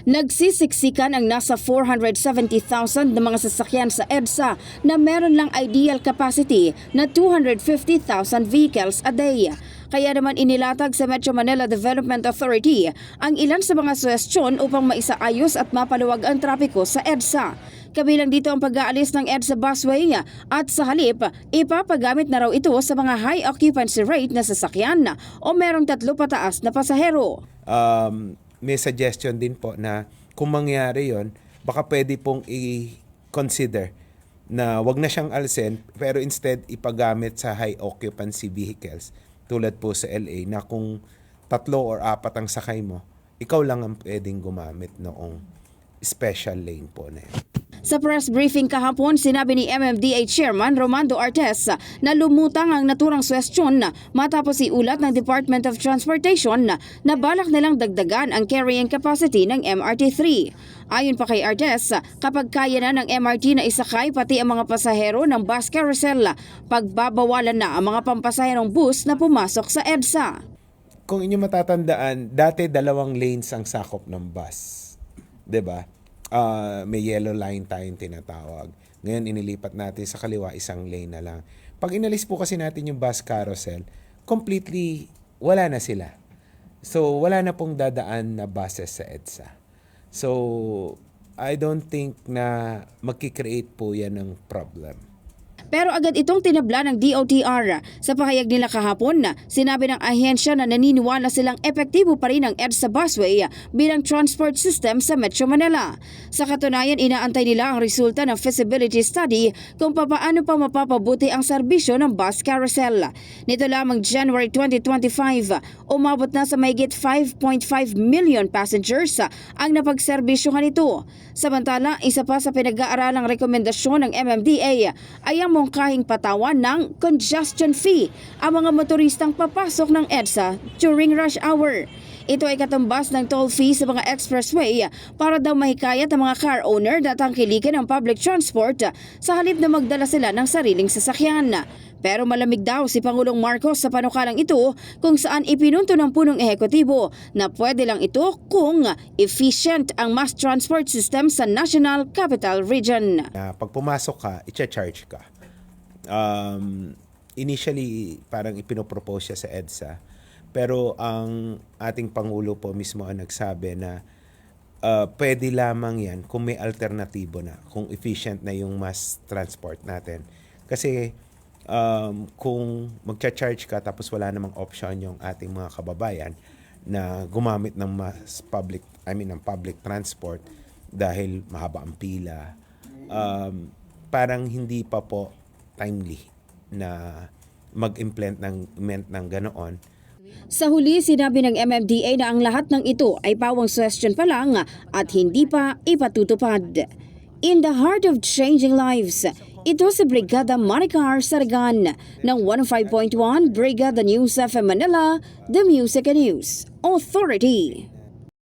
Nagsisiksikan ang nasa 470,000 na mga sasakyan sa EDSA na meron lang ideal capacity na 250,000 vehicles a day. Kaya naman inilatag sa Metro Manila Development Authority ang ilan sa mga suhestyon upang maisaayos at mapaluwag ang trapiko sa EDSA. Kabilang dito ang pag-aalis ng EDSA busway at sa halip, ipapagamit na raw ito sa mga high occupancy rate na sasakyan o merong 3 pataas na pasahero. May suggestion din po na kung mangyari yon, baka pwede pong i-consider na wag na siyang alsen pero instead ipagamit sa high occupancy vehicles tulad po sa LA na kung 3 or 4 ang sakay mo, ikaw lang ang pwedeng gumamit noong special lane po na yun. Sa press briefing kahapon, sinabi ni MMDA Chairman Romando Artes na lumutang ang naturang suhestyon matapos iulat ng Department of Transportation na balak nilang dagdagan ang carrying capacity ng MRT-3. Ayon pa kay Artes, kapag kaya na ng MRT na isakay pati ang mga pasahero ng bus carousel, pagbabawalan na ang mga pampasaherong bus na pumasok sa EDSA. Kung inyo matatandaan, dati 2 lanes ang sakop ng bus. 'Di ba? May yellow line tayong tinatawag. Ngayon, inilipat natin sa kaliwa 1 lane na lang. Pag inalis po kasi natin yung bus carousel, completely wala na sila. So, wala na pong dadaan na buses sa EDSA. So, I don't think na magkikreate po yan ng problem. Pero agad itong tinabla ng DOTR. Sa pahayag nila kahapon, sinabi ng ahensya na naniniwala silang epektibo pa rin ang EDSA busway bilang transport system sa Metro Manila. Sa katunayan, inaantay nila ang resulta ng feasibility study kung paano pa mapapabuti ang serbisyo ng bus carousel. Nito lamang January 2025, umabot na sa mahigit 5.5 million passengers ang napagserbisyohan nito. Samantala, isa pa sa pinag-aaralang rekomendasyon ng MMDA ay ang mungkahing patawan ng congestion fee ang mga motoristang papasok ng EDSA during rush hour. Ito ay katumbas ng toll fee sa mga expressway para daw mahikayat ang mga car owner na tangkilikin ang public transport sa halip na magdala sila ng sariling sasakyan. Pero malamig daw si Pangulong Marcos sa panukalang ito kung saan ipinunto ng punong ehekutibo na pwede lang ito kung efficient ang mass transport system sa National Capital Region. Pag pumasok ka, i-charge ka. Initially, parang ipinopropose siya sa EDSA. Pero ang ating Pangulo po mismo ang nagsabi na pwede lamang yan kung may alternatibo na, kung efficient na yung mass transport natin. Kasi kung magcha-charge ka tapos wala namang option yung ating mga kababayan na gumamit ng ng public transport dahil mahaba ang pila, parang hindi pa po timely na mag-implement ng ganoon. Sa huli, sinabi ng MMDA na ang lahat ng ito ay pawang suggestion pa lang at hindi pa ipatutupad. In the heart of changing lives, ito si Brigada Maricar Sargan ng 105.1 Brigada News FM Manila, The Music and News Authority.